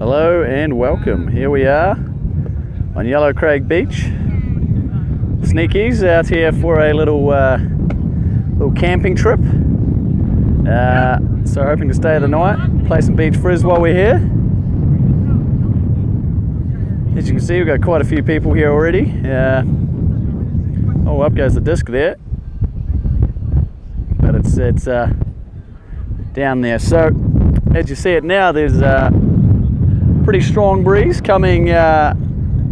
Hello and welcome. Here we are on Yellowcraig Beach. Sneeekys out here for a little camping trip. So hoping to stay the night, play some beach frizz while we're here. As you can see, we've got quite a few people here already. Oh, up goes the disc there, but it's down there. So as you see it now, there's a pretty strong breeze coming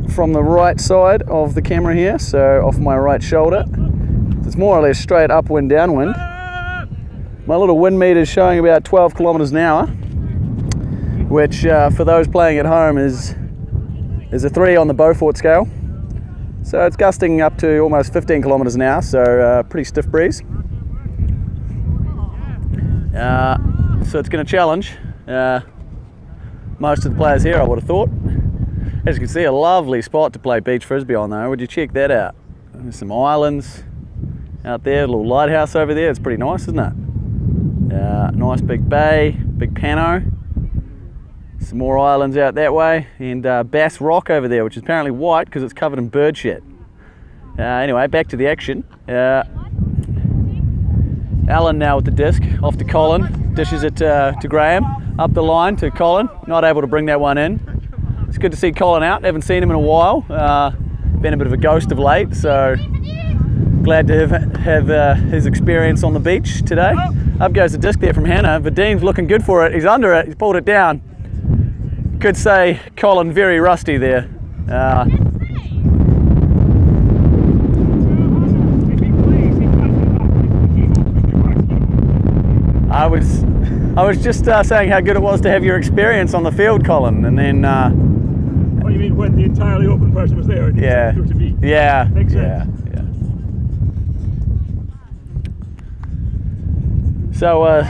from the right side of the camera here, so off my right shoulder. It's more or less straight upwind, downwind. My little wind meter is showing about 12 kilometers an hour, which for those playing at home is a 3 on the Beaufort scale. So it's gusting up to almost 15 kilometers an hour, so pretty stiff breeze. So it's going to challenge most of the players here, I would have thought. As you can see, a lovely spot to play beach frisbee on though. Would you check that out? There's some islands out there, a little lighthouse over there. It's pretty nice, isn't it? Nice big bay, big pano. Some more islands out that way, and Bass Rock over there, which is apparently white because it's covered in bird shit. Anyway, back to the action. Alan now with the disc, off to Colin, dishes it to Graham, up the line to Colin, not able to bring that one in. It's good to see Colin out, haven't seen him in a while, been a bit of a ghost of late, so glad to have his experience on the beach today. Up goes the disc there from Hannah. Vadim's looking good for it, he's under it, he's pulled it down. Could say Colin very rusty there. I was just saying how good it was to have your experience on the field, Colin, and then. Oh, you mean when the entirely open person was there? Yeah. To me. Yeah. Makes sense. Yeah. So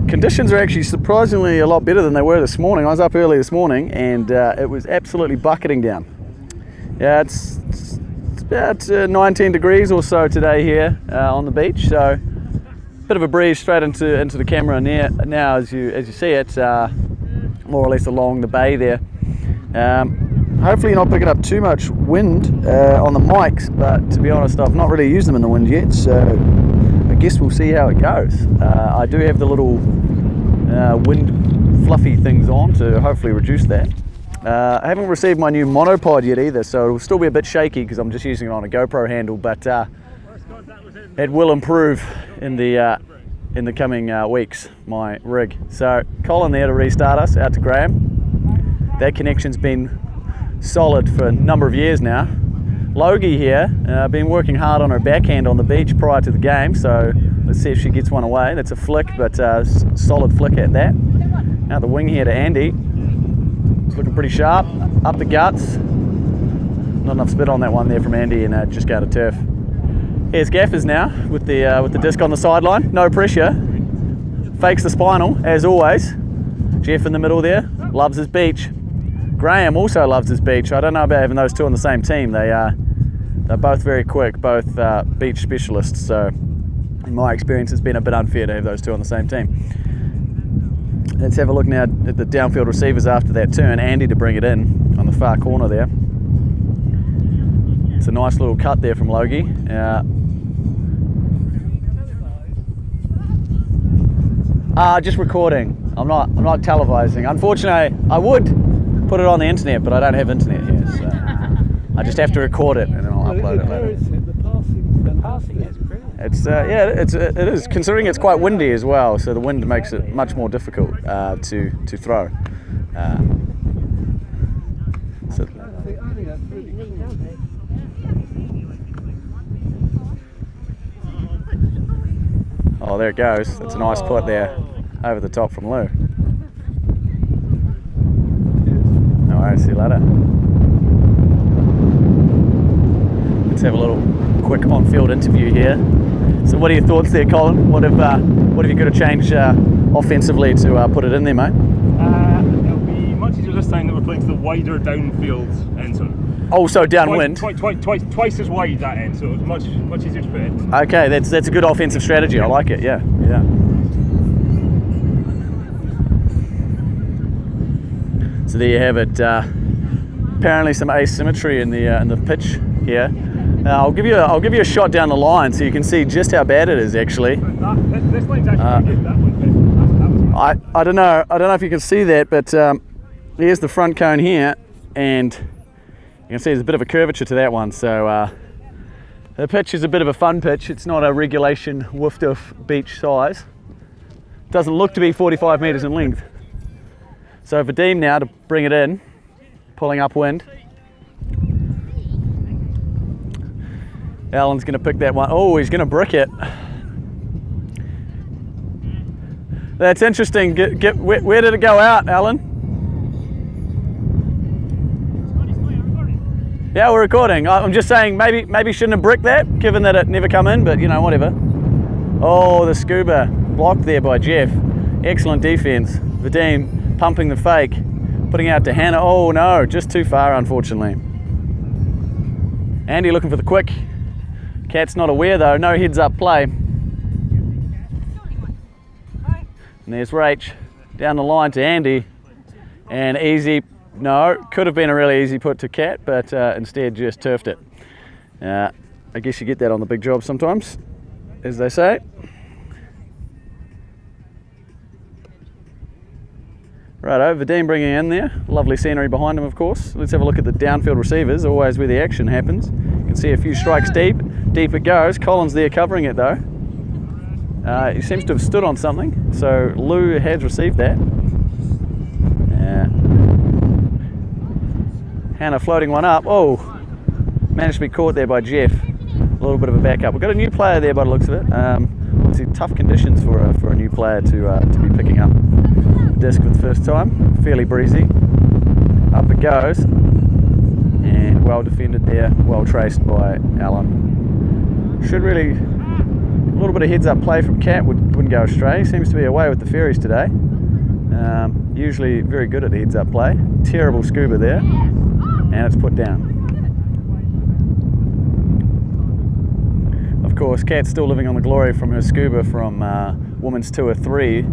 conditions are actually surprisingly a lot better than they were this morning. I was up early this morning and it was absolutely bucketing down. Yeah, it's about 19 degrees or so today here on the beach. So. Bit of a breeze straight into the camera now as you see it, more or less along the bay there. Hopefully you're not picking up too much wind on the mics, but to be honest, I've not really used them in the wind yet, so I guess we'll see how it goes. I do have the little wind fluffy things on to hopefully reduce that. I haven't received my new monopod yet either, so it'll still be a bit shaky because I'm just using it on a GoPro handle, but it will improve in the coming weeks, my rig. So Colin there to restart us, out to Graham. That connection's been solid for a number of years now. Logie here, been working hard on her backhand on the beach prior to the game, so let's see if she gets one away. That's a flick, but solid flick at that. Now the wing here to Andy. It's looking pretty sharp, up the guts. Not enough spit on that one there from Andy, and just go to turf. Here's Gaffers now with the disc on the sideline, no pressure. Fakes the spinal as always. Jeff in the middle there, loves his beach. Graham also loves his beach. I don't know about having those two on the same team. They're both very quick, both beach specialists. So in my experience, it's been a bit unfair to have those two on the same team. Let's have a look now at the downfield receivers after that turn. Andy to bring it in on the far corner there. It's a nice little cut there from Logie. Just recording. I'm not televising. Unfortunately, I would put it on the internet, but I don't have internet here, so I just have to record it and then I'll upload it later. The passing is brilliant. It's it is, considering it's quite windy as well, so the wind makes it much more difficult to throw. So, oh, there it goes. That's a nice put there over the top from Lou. No worries, see you later. Let's have a little quick on-field interview here. So what are your thoughts there, Colin? What have you got to change offensively to put it in there, mate? It'll be much easier this time that we're playing to the wider downfield end zone. Also downwind. Twice as wide that end, so it's much easier to put in. Okay, that's a good offensive strategy. I like it. Yeah. So there you have it. Apparently some asymmetry in the pitch here. I'll give you a shot down the line so you can see just how bad it is actually. This line's actually good, that one. I don't know if you can see that, but here's the front cone here, and you can see there's a bit of a curvature to that one. So the pitch is a bit of a fun pitch. It's not a regulation Woofdoof beach size. Doesn't look to be 45 metres in length. So Vadim now to bring it in, pulling upwind. Alan's going to pick that one. Oh, he's going to brick it. That's interesting. Where did it go out, Alan? Yeah, we're recording. I'm just saying maybe shouldn't have bricked that, given that it never come in, but you know, whatever. Oh, the scuba blocked there by Jeff. Excellent defense. Vadim pumping the fake, putting out to Hannah. Oh no, just too far, unfortunately. Andy looking for the quick. Cat's not aware though, no heads up play. And there's Rach down the line to Andy. And easy, no, could have been a really easy put to Cat, but instead just turfed it. I guess you get that on the big job sometimes, as they say. Righto, Vadim bringing in there. Lovely scenery behind him, of course. Let's have a look at the downfield receivers, always where the action happens. You can see a few strikes deep. Deep it goes. Collins there covering it though. He seems to have stood on something, so Lou has received that. Hannah floating one up. Oh, managed to be caught there by Jeff. A little bit of a backup. We've got a new player there by the looks of it. Obviously tough conditions for a new player to be picking up the disc for the first time. Fairly breezy. Up it goes. And well defended there, well traced by Alan. Should really, a little bit of heads up play from Cat wouldn't go astray. Seems to be away with the fairies today. Usually very good at the heads up play. Terrible scuba there, and it's put down. Of course, Cat's still living on the glory from her scuba from Women's Tour 3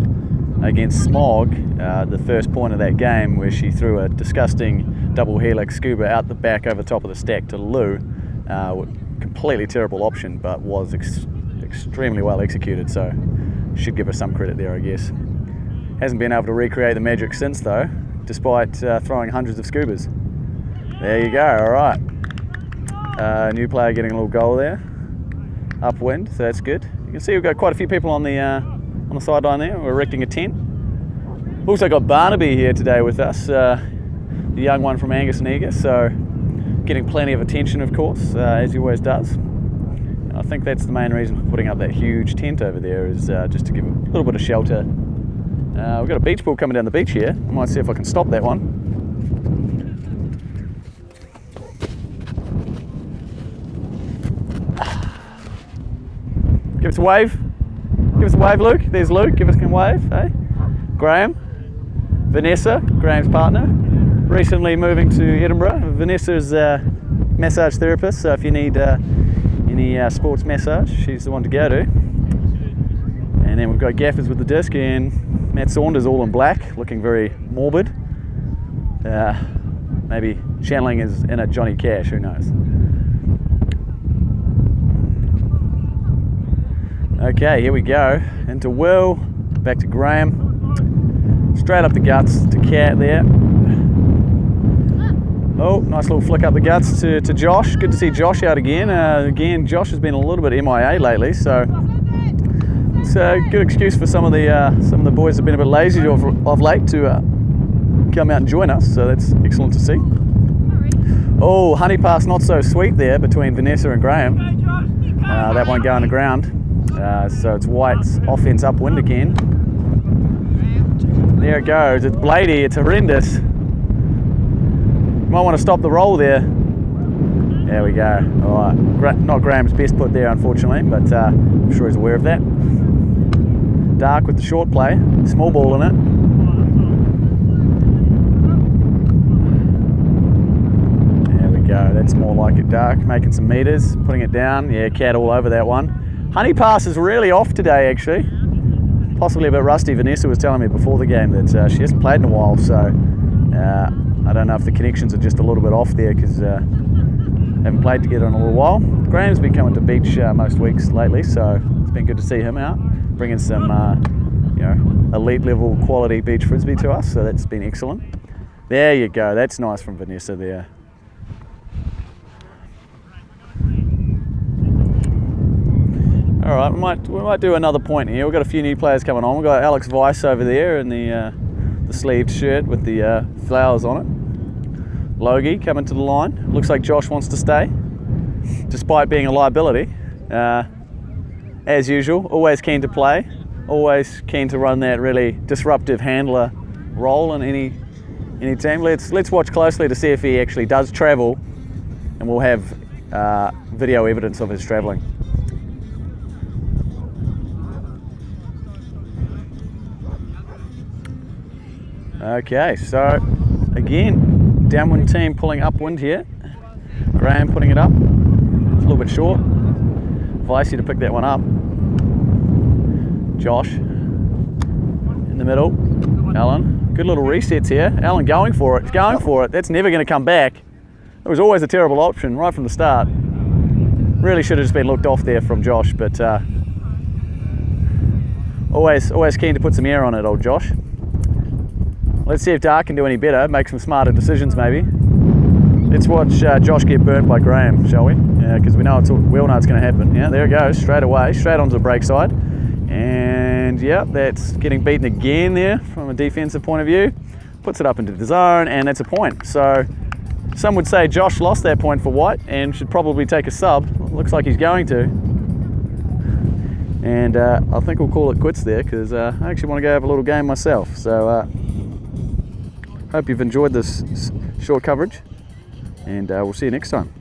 against Smog, the first point of that game where she threw a disgusting double helix scuba out the back over the top of the stack to Lou. Completely terrible option, but was extremely well executed, so should give her some credit there, I guess. Hasn't been able to recreate the magic since though, despite throwing hundreds of scubas. There you go, alright. New player getting a little goal there. Upwind, so that's good. You can see we've got quite a few people on the sideline there. We're erecting a tent. We've also got Barnaby here today with us, the young one from Sneeekys, so getting plenty of attention, of course, as he always does. And I think that's the main reason for putting up that huge tent over there, is just to give a little bit of shelter. We've got a beach ball coming down the beach here. I might see if I can stop that one. Give us a wave. Give us a wave, Luke. There's Luke. Give us a wave. Hey, Graham, Vanessa, Graham's partner, recently moving to Edinburgh. Vanessa's a massage therapist, so if you need any sports massage, she's the one to go to. And then we've got Gaffers with the disc and Matt Saunders all in black, looking very morbid. Maybe channeling his inner Johnny Cash, who knows. Okay, here we go. Into Will, back to Graham. Straight up the guts to Cat there. Oh, nice little flick up the guts to Josh. Good to see Josh out again. Again, Josh has been a little bit MIA lately, so it's a good excuse for some of the boys have been a bit lazy of late to come out and join us. So that's excellent to see. Oh, honey pass not so sweet there between Vanessa and Graham. That won't go on the ground. So it's White's offense upwind again. There it goes. It's bladey. It's horrendous. Might want to stop the roll there. There we go. All right. Not Graham's best put there, unfortunately, but I'm sure he's aware of that. Dark with the short play. Small ball in it. There we go. That's more like it. Dark. Making some meters. Putting it down. Yeah, Cat all over that one. Honey pass is really off today, actually. Possibly a bit rusty. Vanessa was telling me before the game that she hasn't played in a while, so I don't know if the connections are just a little bit off there because haven't played together in a little while. Graham's been coming to beach most weeks lately, so it's been good to see him out, bringing some elite level quality beach frisbee to us, so that's been excellent. There you go, that's nice from Vanessa there. All right, we might do another point here. We've got a few new players coming on. We've got Alex Weiss over there in the sleeved shirt with the flowers on it. Logie coming to the line. Looks like Josh wants to stay, despite being a liability. As usual, always keen to play, always keen to run that really disruptive handler role in any team. Let's watch closely to see if he actually does travel, and we'll have video evidence of his travelling. Okay, so again, downwind team pulling upwind here. Graham putting it up. It's a little bit short. Vicey to pick that one up. Josh in the middle. Alan, good little resets here. Alan going for it. He's going for it. That's never going to come back. It was always a terrible option right from the start. Really should have just been looked off there from Josh, but always keen to put some air on it, old Josh. Let's see if Dark can do any better, make some smarter decisions maybe. Let's watch Josh get burnt by Graham, shall we? Yeah, because we all know it's going to happen. Yeah, there it goes, straight away, straight onto the break side. And yeah, that's getting beaten again there from a defensive point of view. Puts it up into the zone, and that's a point. So some would say Josh lost that point for White and should probably take a sub. Looks like he's going to. And I think we'll call it quits there because I actually want to go have a little game myself. So hope you've enjoyed this short coverage, and we'll see you next time.